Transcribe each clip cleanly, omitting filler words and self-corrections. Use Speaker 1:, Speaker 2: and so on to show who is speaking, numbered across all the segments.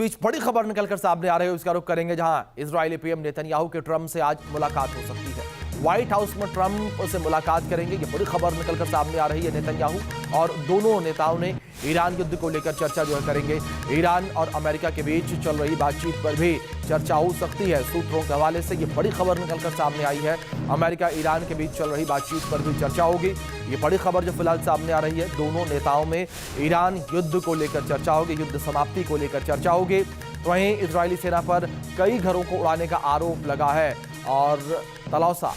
Speaker 1: बीच बड़ी खबर निकलकर सामने आ रही है, उसका रुख करेंगे जहां इजरायली पीएम नेतन्याहू के ट्रंप से आज मुलाकात हो सकती है। व्हाइट हाउस में ट्रंप से मुलाकात करेंगे, ये बड़ी खबर निकलकर सामने आ रही है। नेतन्याहू और दोनों नेताओं ने ईरान युद्ध को लेकर चर्चा करेंगे। ईरान और अमेरिका के बीच चल रही बातचीत पर भी चर्चा हो सकती है। सूत्रों के हवाले से ये बड़ी खबर निकलकर सामने आई है। अमेरिका ईरान के बीच चल रही बातचीत पर भी चर्चा होगी। ये बड़ी खबर जो फिलहाल सामने आ रही है, दोनों नेताओं में ईरान युद्ध को लेकर चर्चा होगी, युद्ध समाप्ति को लेकर चर्चा होगी। तो वहीं इजरायली सेना पर कई घरों को उड़ाने का आरोप लगा है और तलौसा,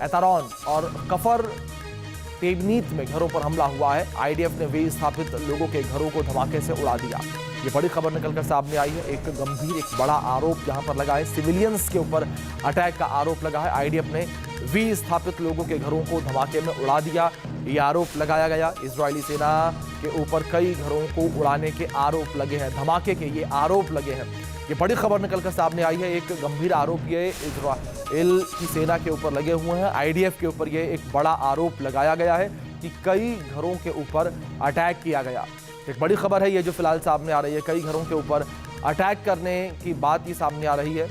Speaker 1: एतारोन और कफर तेबनीत में घरों पर हमला हुआ है। आईडीएफ ने विस्थापित लोगों के घरों को धमाके से उड़ा दिया। ये बड़ी खबर निकलकर सामने आई है। एक गंभीर, एक बड़ा आरोप यहां पर लगा है। सिविलियंस के ऊपर अटैक का आरोप लगा है। आईडीएफ ने विस्थापित लोगों के घरों को धमाके में उड़ा दिया, ये आरोप लगाया गया। इजरायली सेना के ऊपर कई घरों को उड़ाने के आरोप लगे हैं, धमाके के ये आरोप लगे हैं। ये बड़ी खबर निकलकर सामने आई है। एक गंभीर आरोप ये इजराइल की सेना के ऊपर लगे हुए हैं। आईडीएफ के ऊपर ये एक बड़ा आरोप लगाया गया है कि कई घरों के ऊपर अटैक किया गया। एक बड़ी खबर है ये जो फिलहाल सामने आ रही है। कई घरों के ऊपर अटैक करने की बात ही सामने आ रही है।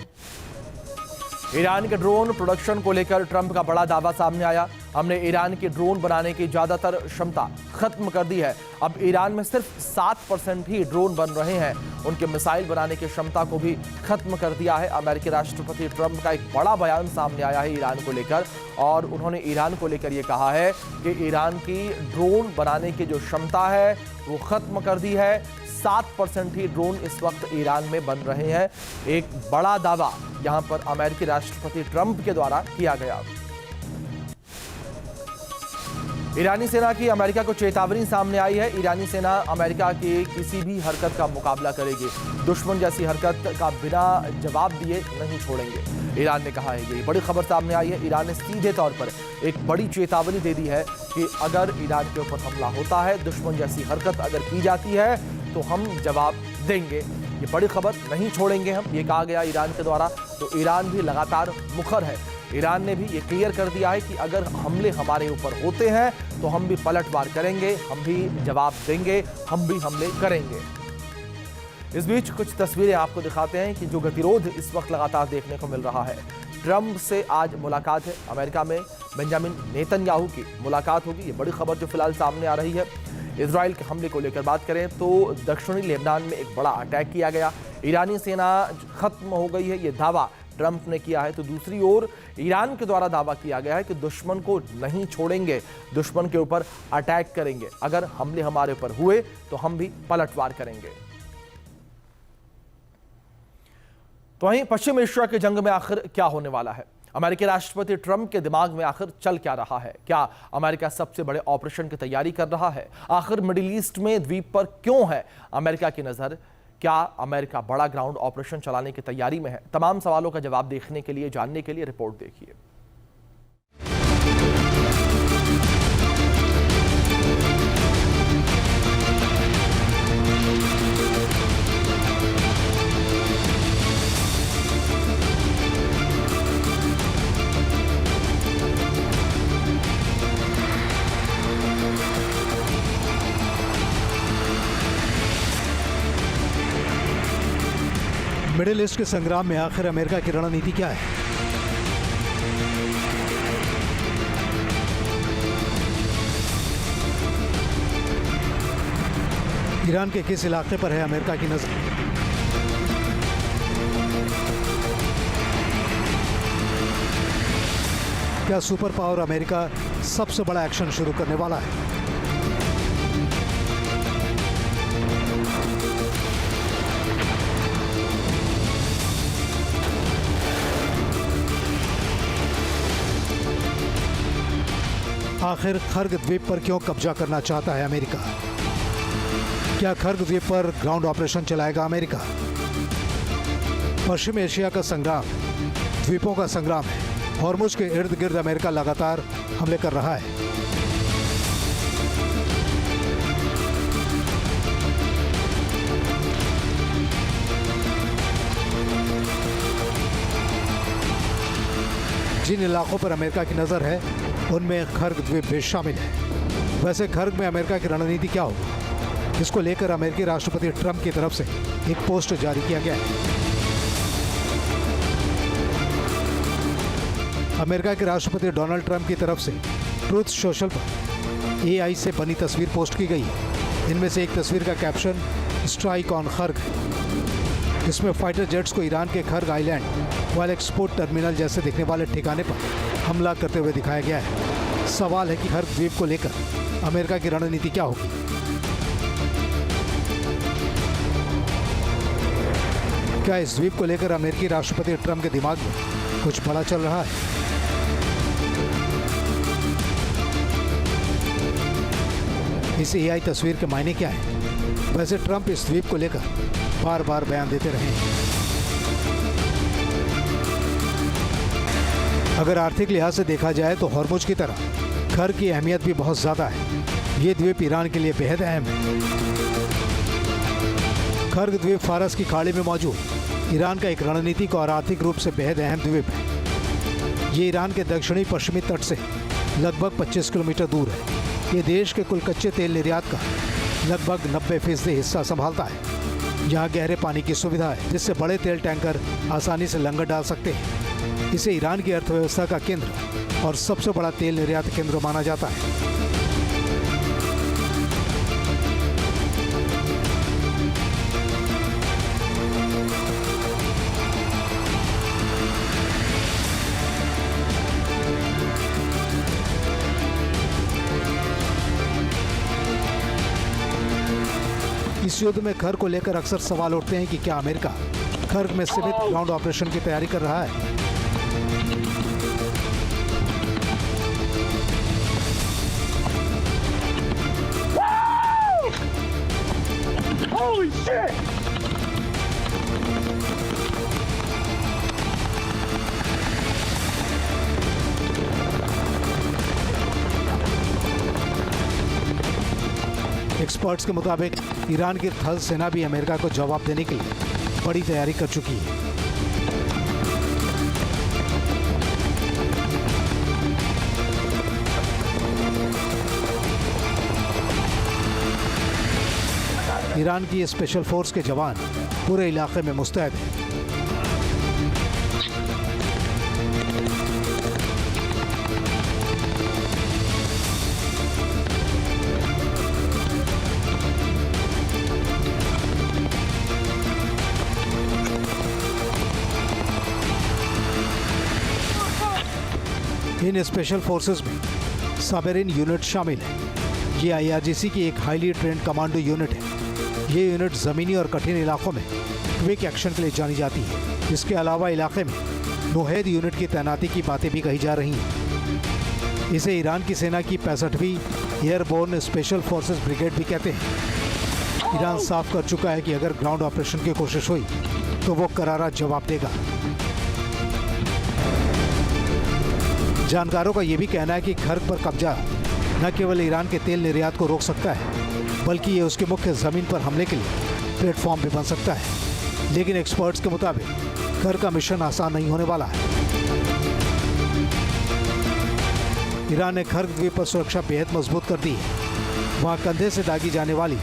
Speaker 1: ईरान के ड्रोन प्रोडक्शन को लेकर ट्रंप का बड़ा दावा सामने आया। हमने ईरान के ड्रोन बनाने की ज्यादातर क्षमता खत्म कर दी है। अब ईरान में सिर्फ 7% ही ड्रोन बन रहे हैं। उनके मिसाइल बनाने की क्षमता को भी खत्म कर दिया है। अमेरिकी राष्ट्रपति ट्रंप का एक बड़ा बयान सामने आया है ईरान को लेकर, और उन्होंने ईरान को लेकर यह कहा है कि ईरान की ड्रोन बनाने की जो क्षमता है वो खत्म कर दी है। 7% ही ड्रोन इस वक्त ईरान में बन रहे हैं। एक बड़ा दावा यहां पर अमेरिकी राष्ट्रपति ट्रंप के द्वारा किया गया। ईरानी सेना की अमेरिका को चेतावनी सामने आई है। ईरानी सेना अमेरिका की किसी भी हरकत का मुकाबला करेगी, दुश्मन जैसी हरकत का बिना जवाब दिए नहीं छोड़ेंगे, ईरान ने कहा है। ये बड़ी खबर सामने आई है। ईरान ने सीधे तौर पर एक बड़ी चेतावनी दे दी है कि अगर ईरान के ऊपर हमला होता है, दुश्मन जैसी हरकत अगर की जाती है तो हम जवाब देंगे। ये बड़ी खबर, नहीं छोड़ेंगे हम, ये कहा गया ईरान के द्वारा। तो ईरान भी लगातार मुखर है। ईरान ने भी ये क्लियर कर दिया है कि अगर हमले हमारे ऊपर होते हैं तो हम भी पलटवार करेंगे, हम भी जवाब देंगे, हम भी हमले करेंगे। इस बीच कुछ तस्वीरें आपको दिखाते हैं कि जो गतिरोध इस वक्त लगातार देखने को मिल रहा है। ट्रंप से आज मुलाकात है। अमेरिका में बेंजामिन नेतन्याहू की मुलाकात होगी। ये बड़ी खबर जो फिलहाल सामने आ रही है। इजराइल के हमले को लेकर बात करें तो दक्षिणी लेबनान में एक बड़ा अटैक किया गया। ईरानी सेना खत्म हो गई है, ये दावा ट्रंप ने किया है। तो दूसरी ओर ईरान के द्वारा दावा किया गया है कि दुश्मन को नहीं छोड़ेंगे, दुश्मन के ऊपर अटैक करेंगे, अगर हमले हमारे ऊपर हुए तो हम भी पलटवार करेंगे। तो वहीं पश्चिम एशिया की जंग में आखिर क्या होने वाला है? अमेरिकी राष्ट्रपति ट्रंप के दिमाग में आखिर चल क्या रहा है? क्या अमेरिका सबसे बड़े ऑपरेशन की तैयारी कर रहा है? आखिर मिडिल ईस्ट में द्वीप पर क्यों है अमेरिका की नजर? क्या अमेरिका बड़ा ग्राउंड ऑपरेशन चलाने की तैयारी में है? तमाम सवालों का जवाब देखने के लिए, जानने के लिए रिपोर्ट देखिए।
Speaker 2: मिडिल ईस्ट के संग्राम में आखिर अमेरिका की रणनीति क्या है? ईरान के किस इलाके पर है अमेरिका की नजर? क्या सुपर पावर अमेरिका सबसे बड़ा एक्शन शुरू करने वाला है? आखिर खर्ग द्वीप पर क्यों कब्जा करना चाहता है अमेरिका? क्या खर्ग द्वीप पर ग्राउंड ऑपरेशन चलाएगा अमेरिका? पश्चिम एशिया का संग्राम द्वीपों का संग्राम है। हॉर्मुज के इर्द गिर्द अमेरिका लगातार हमले कर रहा है। जिन इलाकों पर अमेरिका की नजर है उनमें खर्ग द्वीप भी शामिल है। वैसे खर्ग में अमेरिका की रणनीति क्या होगी? इसको लेकर अमेरिकी राष्ट्रपति ट्रंप की तरफ से एक पोस्ट जारी किया गया है। अमेरिका के राष्ट्रपति डोनाल्ड ट्रंप की तरफ से ट्रूथ सोशल पर AI से बनी तस्वीर पोस्ट की गई है। इनमें से एक तस्वीर का कैप्शन स्ट्राइक ऑन खर्ग है। इसमें फाइटर जेट्स को ईरान के खर्ग आइलैंड वाल एक्सपोर्ट टर्मिनल जैसे दिखने वाले ठिकाने पर हमला करते हुए दिखाया गया है। सवाल है कि खर्ग द्वीप को लेकर अमेरिका की रणनीति क्या होगी। क्या इस द्वीप को लेकर अमेरिकी राष्ट्रपति ट्रंप के दिमाग में कुछ बड़ा चल रहा है? इस AI तस्वीर के मायने क्या है? वैसे ट्रंप इस द्वीप को लेकर बार बार बयान देते रहे हैं। अगर आर्थिक लिहाज से देखा जाए तो हॉर्मुज की तरह खर्ग की अहमियत भी बहुत ज्यादा है। ये द्वीप ईरान के लिए बेहद अहम है। खर्ग द्वीप फारस की खाड़ी में मौजूद ईरान का एक रणनीतिक और आर्थिक रूप से बेहद अहम द्वीप है। ये ईरान के दक्षिणी पश्चिमी तट से लगभग 25 किलोमीटर दूर है। ये देश के कुल कच्चे तेल निर्यात का लगभग 90% हिस्सा संभालता है। यहाँ गहरे पानी की सुविधा है, जिससे बड़े तेल टैंकर आसानी से लंगर डाल सकते हैं। इसे ईरान की अर्थव्यवस्था का केंद्र और सबसे बड़ा तेल निर्यात केंद्र माना जाता है। इस युद्ध में खर्ग को लेकर अक्सर सवाल उठते हैं कि क्या अमेरिका खर्ग में सीमित ग्राउंड ऑपरेशन की तैयारी कर रहा है।
Speaker 3: Holy shit!
Speaker 2: एक्सपर्ट्स के मुताबिक ईरान की थल सेना भी अमेरिका को जवाब देने के लिए बड़ी तैयारी कर चुकी है। ईरान की स्पेशल फोर्स के जवान पूरे इलाके में मुस्तैद हैं। इन स्पेशल फोर्सेस में सबमरीन यूनिट शामिल है। ये IRGC की एक हाईली ट्रेंड कमांडो यूनिट है। ये यूनिट ज़मीनी और कठिन इलाकों में क्विक एक्शन के लिए जानी जाती है। इसके अलावा इलाके में नोहेद यूनिट की तैनाती की बातें भी कही जा रही हैं। इसे ईरान की सेना की 65वीं एयरबोर्न स्पेशल फोर्सेस ब्रिगेड भी कहते हैं। ईरान साफ कर चुका है कि अगर ग्राउंड ऑपरेशन की कोशिश हुई तो वो करारा जवाब देगा। जानकारों का यह भी कहना है कि खर्ग पर कब्जा न केवल ईरान के तेल निर्यात को रोक सकता है, बल्कि ये उसके मुख्य जमीन पर हमले के लिए प्लेटफॉर्म भी बन सकता है। लेकिन एक्सपर्ट्स के मुताबिक खर्ग का मिशन आसान नहीं होने वाला है। ईरान ने खर्ग द्वीप पर सुरक्षा बेहद मजबूत कर दी है। वहाँ कंधे से दागी जाने वाली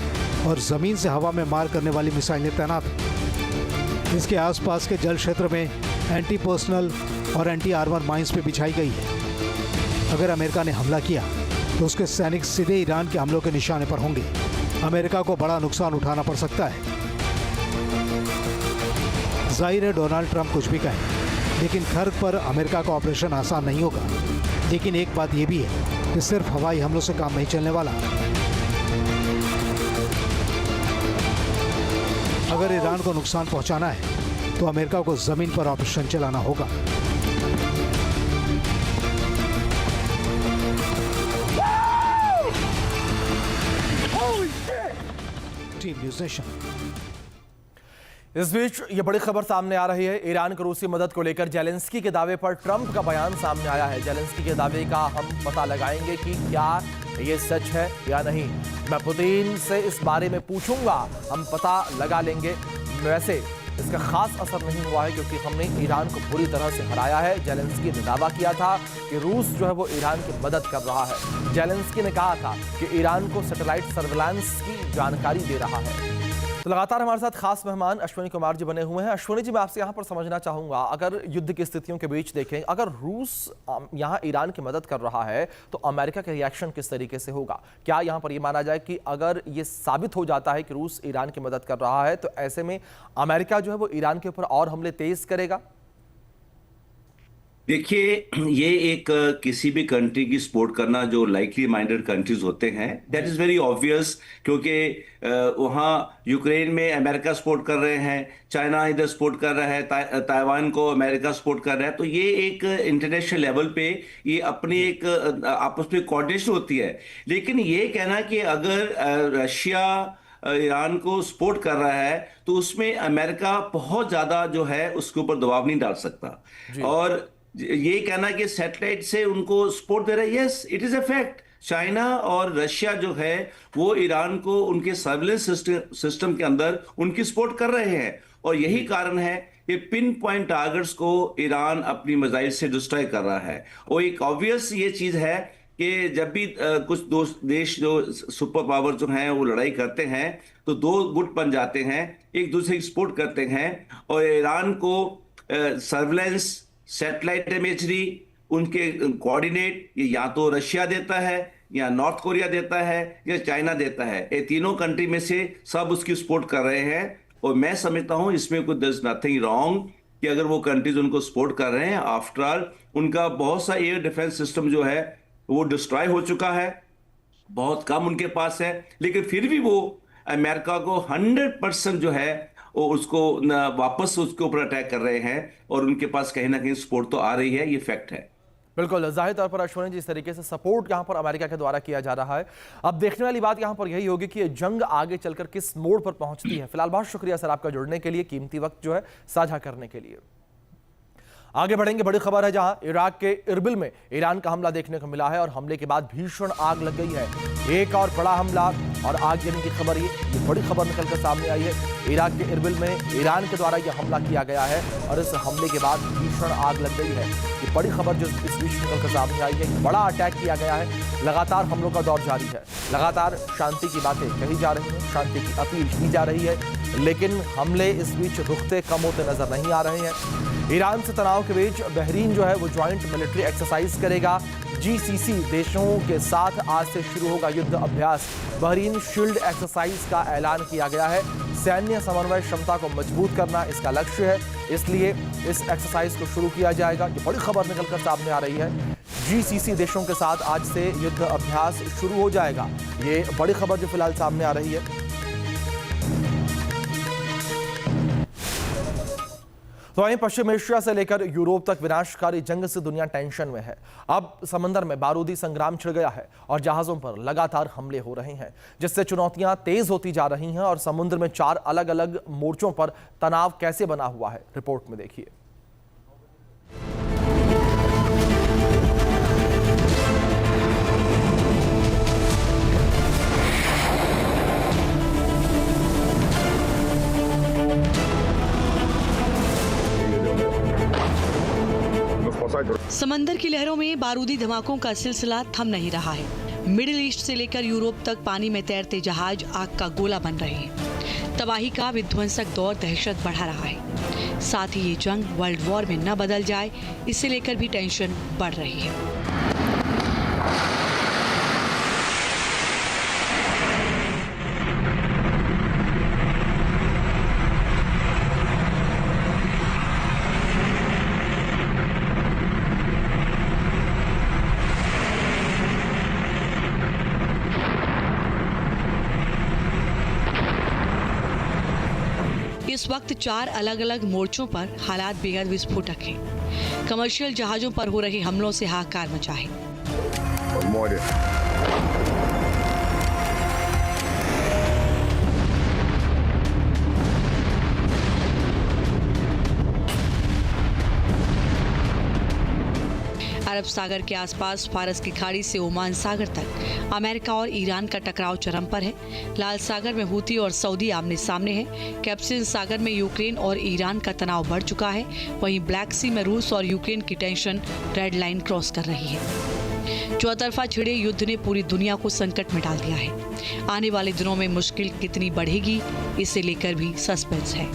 Speaker 2: और जमीन से हवा में मार करने वाली मिसाइलें तैनात हैं। इसके आसपास के जल क्षेत्र में एंटी पर्सनल और एंटी आर्मर माइंस भी बिछाई गई है। अगर अमेरिका ने हमला किया तो उसके सैनिक सीधे ईरान के हमलों के निशाने पर होंगे। अमेरिका को बड़ा नुकसान उठाना पड़ सकता है। जाहिर है डोनाल्ड ट्रंप कुछ भी कहें, लेकिन खर्ग पर अमेरिका का ऑपरेशन आसान नहीं होगा। लेकिन एक बात यह भी है कि सिर्फ हवाई हमलों से काम नहीं चलने वाला। अगर ईरान को नुकसान पहुंचाना है तो अमेरिका को जमीन पर ऑपरेशन चलाना होगा। Team news nation.
Speaker 1: इस बीच ये बड़ी खबर सामने आ रही है। ईरान को रूसी मदद को लेकर जेलेंस्की के दावे पर ट्रंप का बयान सामने आया है। जेलेंस्की के दावे का हम पता लगाएंगे कि क्या ये सच है या नहीं। मैं पुतिन से इस बारे में पूछूंगा, हम पता लगा लेंगे। वैसे इसका खास असर नहीं हुआ है क्योंकि हमने ईरान को बुरी तरह से हराया है। जेलेंस्की ने दावा किया था कि रूस जो है वो ईरान की मदद कर रहा है। जेलेंस्की ने कहा था कि ईरान को सैटेलाइट सर्विलांस की जानकारी दे रहा है। तो लगातार हमारे साथ खास मेहमान अश्विनी कुमार जी बने हुए हैं। अश्विनी जी, मैं आपसे यहाँ पर समझना चाहूंगा, अगर युद्ध की स्थितियों के बीच देखें, अगर रूस यहाँ ईरान की मदद कर रहा है तो अमेरिका का रिएक्शन किस तरीके से होगा? क्या यहाँ पर यह माना जाए कि अगर ये साबित हो जाता है कि रूस ईरान की मदद कर रहा है तो ऐसे में अमेरिका जो है वो ईरान के ऊपर और हमले तेज करेगा?
Speaker 3: देखिए, ये एक किसी भी कंट्री की सपोर्ट करना जो लाइकली माइंडेड कंट्रीज होते हैं, दैट इज वेरी ऑब्वियस, क्योंकि वहाँ यूक्रेन में अमेरिका सपोर्ट कर रहे हैं, चाइना इधर सपोर्ट कर रहा है, ताइवान को अमेरिका सपोर्ट कर रहा है। तो ये एक इंटरनेशनल लेवल पे ये अपनी एक आपस में कोऑर्डिनेशन होती है। लेकिन ये कहना कि अगर रशिया ईरान को सपोर्ट कर रहा है तो उसमें अमेरिका बहुत ज्यादा जो है उसके ऊपर दबाव नहीं डाल सकता। और ये कहना कि सैटेलाइट से उनको सपोर्ट दे रहा है, yes it is a fact. China और रशिया जो है वो ईरान को उनके सर्विलेंस सिस्टम के अंदर उनकी सपोर्ट कर रहे हैं, और यही कारण है कि पिन पॉइंट टारगेट्स को ईरान अपनी मिसाइल से डिस्ट्रॉय कर रहा है। और एक ऑब्वियस ये चीज है कि जब भी कुछ देश जो सुपर पावर जो हैं वो लड़ाई करते हैं तो दो गुट बन जाते हैं, एक दूसरे की सपोर्ट करते हैं। और ईरान को सर्विलेंस, सैटेलाइट इमेजरी, उनके कोऑर्डिनेट ये या तो रशिया देता है, या नॉर्थ कोरिया देता है, या चाइना देता है। ये तीनों कंट्री में से सब उसकी सपोर्ट कर रहे हैं। और मैं समझता हूं इसमें कुछ देयर इज नथिंग रॉन्ग कि अगर वो कंट्रीज उनको सपोर्ट कर रहे हैं। आफ्टर ऑल उनका बहुत सा एयर डिफेंस सिस्टम जो है वो डिस्ट्रॉय हो चुका है, बहुत कम उनके पास है, लेकिन फिर भी वो अमेरिका को 100% जो है वो उसको वापस उसके ऊपर अटैक कर रहे हैं, और उनके पास कहीं ना कहीं सपोर्ट तो आ रही है, ये फैक्ट है।
Speaker 1: बिल्कुल, जाहिर तौर पर अश्विनी जी, इस तरीके से सपोर्ट यहां पर अमेरिका के द्वारा किया जा रहा है। अब देखने वाली बात यहां पर यही होगी कि ये जंग आगे चलकर किस मोड़ पर पहुंचती है। फिलहाल बहुत शुक्रिया सर आपका जुड़ने के लिए, कीमती वक्त जो है साझा करने के लिए। आगे बढ़ेंगे, बड़ी खबर है जहां इराक के इरबिल में ईरान का हमला देखने को मिला है और हमले के बाद भीषण आग लग गई है। एक और बड़ा हमला और आग गिरने की खबर, ये बड़ी खबर निकलकर सामने आई है। इराक के इरबिल में ईरान के द्वारा यह हमला किया गया है और इस हमले के बाद भीषण आग लग गई है। ये बड़ी खबर जो इस बीच निकलकर सामने आई है, बड़ा अटैक किया गया है। लगातार हमलों का दौर जारी है, लगातार शांति की बातें कही जा रही हैं, शांति की अपील की जा रही है, लेकिन हमले इस बीच रुकते कम होते नजर नहीं आ रहे हैं। ईरान से तनाव के बीच बहरीन जो है वो ज्वाइंट मिलिट्री एक्सरसाइज करेगा। GCC देशों के साथ आज से शुरू होगा युद्ध अभ्यास। बहरीन शील्ड एक्सरसाइज का ऐलान किया गया है। सैन्य समन्वय क्षमता को मजबूत करना इसका लक्ष्य है, इसलिए इस एक्सरसाइज को शुरू किया जाएगा। ये बड़ी खबर निकलकर सामने आ रही है। GCC देशों के साथ आज से युद्ध अभ्यास शुरू हो जाएगा। ये बड़ी खबर जो फिलहाल सामने आ रही है। तो वहीं पश्चिम एशिया से लेकर यूरोप तक विनाशकारी जंग से दुनिया टेंशन में है। अब समंदर में बारूदी संग्राम छिड़ गया है और जहाजों पर लगातार हमले हो रहे हैं, जिससे चुनौतियां तेज होती जा रही हैं और समुद्र में 4 अलग अलग मोर्चों पर तनाव कैसे बना हुआ है, रिपोर्ट में देखिए।
Speaker 4: समंदर की लहरों में बारूदी धमाकों का सिलसिला थम नहीं रहा है। मिडिल ईस्ट से लेकर यूरोप तक पानी में तैरते जहाज आग का गोला बन रहे हैं। तबाही का विध्वंसक दौर दहशत बढ़ा रहा है। साथ ही ये जंग वर्ल्ड वॉर में न बदल जाए, इसे लेकर भी टेंशन बढ़ रही है। इस वक्त 4 अलग अलग मोर्चों पर हालात बेहद विस्फोटक हैं। कमर्शियल जहाजों पर हो रहे हमलों से हाहाकार मचा है। अरब सागर के आसपास फारस की खाड़ी से ओमान सागर तक अमेरिका और ईरान का टकराव चरम पर है। लाल सागर में हूती और सऊदी आमने सामने है। कैस्पियन सागर में यूक्रेन और ईरान का तनाव बढ़ चुका है। वहीं ब्लैक सी में रूस और यूक्रेन की टेंशन रेड लाइन क्रॉस कर रही है। चौतरफा छिड़े युद्ध ने पूरी दुनिया को संकट में डाल दिया है। आने वाले दिनों में मुश्किल कितनी बढ़ेगी, इसे लेकर भी सस्पेंस है।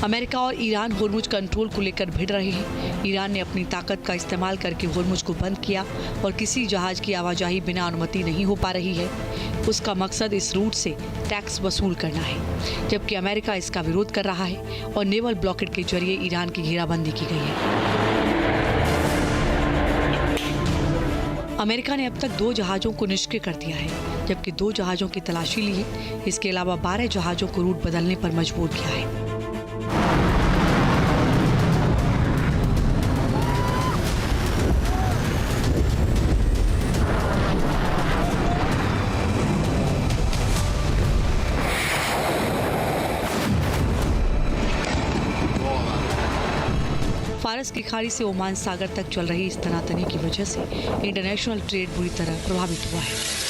Speaker 4: अमेरिका और ईरान होर्मुज कंट्रोल को लेकर भिड़ रहे हैं। ईरान ने अपनी ताकत का इस्तेमाल करके होर्मुज को बंद किया और किसी जहाज की आवाजाही बिना अनुमति नहीं हो पा रही है। उसका मकसद इस रूट से टैक्स वसूल करना है, जबकि अमेरिका इसका विरोध कर रहा है और नेवल ब्लॉकेड के जरिए ईरान की घेराबंदी की गई है। अमेरिका ने अब तक 2 जहाजों को निष्क्रिय कर दिया है, जबकि 2 जहाजों की तलाशी ली है। इसके अलावा 12 जहाजों को रूट बदलने पर मजबूर किया है। फारस की खाड़ी से ओमान सागर तक चल रही इस तनातनी की वजह से इंटरनेशनल ट्रेड बुरी तरह प्रभावित हुआ है।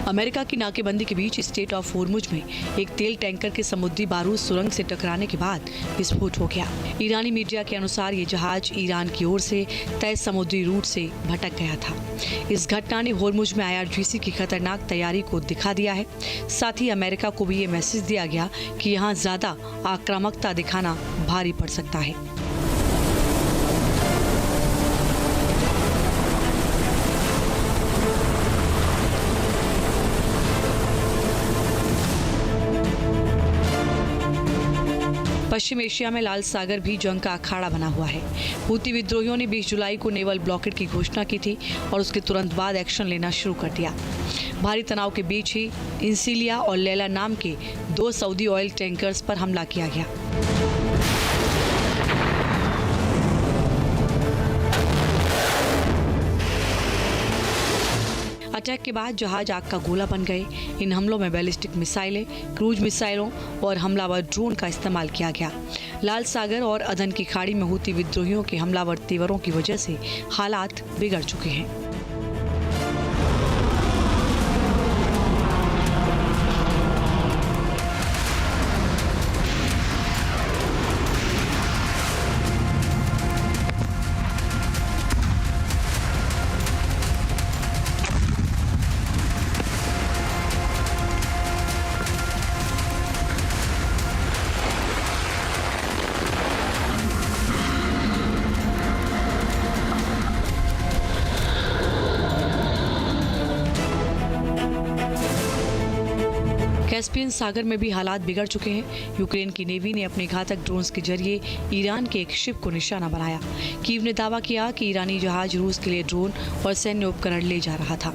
Speaker 4: अमेरिका की नाकेबंदी के बीच स्टेट ऑफ होर्मुज में एक तेल टैंकर के समुद्री बारूद सुरंग से टकराने के बाद विस्फोट हो गया। ईरानी मीडिया के अनुसार ये जहाज ईरान की ओर से तय समुद्री रूट से भटक गया था। इस घटना ने होर्मुज में IRGC की खतरनाक तैयारी को दिखा दिया है। साथ ही अमेरिका को भी ये मैसेज दिया गया कि यहाँ ज्यादा आक्रामकता दिखाना भारी पड़ सकता है। पश्चिम एशिया में लाल सागर भी जंग का अखाड़ा बना हुआ है। हूती विद्रोहियों ने 20 जुलाई को नेवल ब्लॉकेड की घोषणा की थी और उसके तुरंत बाद एक्शन लेना शुरू कर दिया। भारी तनाव के बीच ही इंसिलिया और लैला नाम के 2 सऊदी ऑयल टैंकर्स पर हमला किया गया। अटैक के बाद जहाज आग का गोला बन गए। इन हमलों में बैलिस्टिक मिसाइलें, क्रूज मिसाइलों और हमलावर ड्रोन का इस्तेमाल किया गया। लाल सागर और अदन की खाड़ी में हूती विद्रोहियों के हमलावर तेवरों की वजह से हालात बिगड़ चुके हैं। कैस्पियन सागर में भी हालात बिगड़ चुके हैं। यूक्रेन की नेवी ने अपने घातक ड्रोन्स के जरिए ईरान के एक शिप को निशाना बनाया। कीव ने दावा किया कि ईरानी जहाज रूस के लिए ड्रोन और सैन्य उपकरण ले जा रहा था।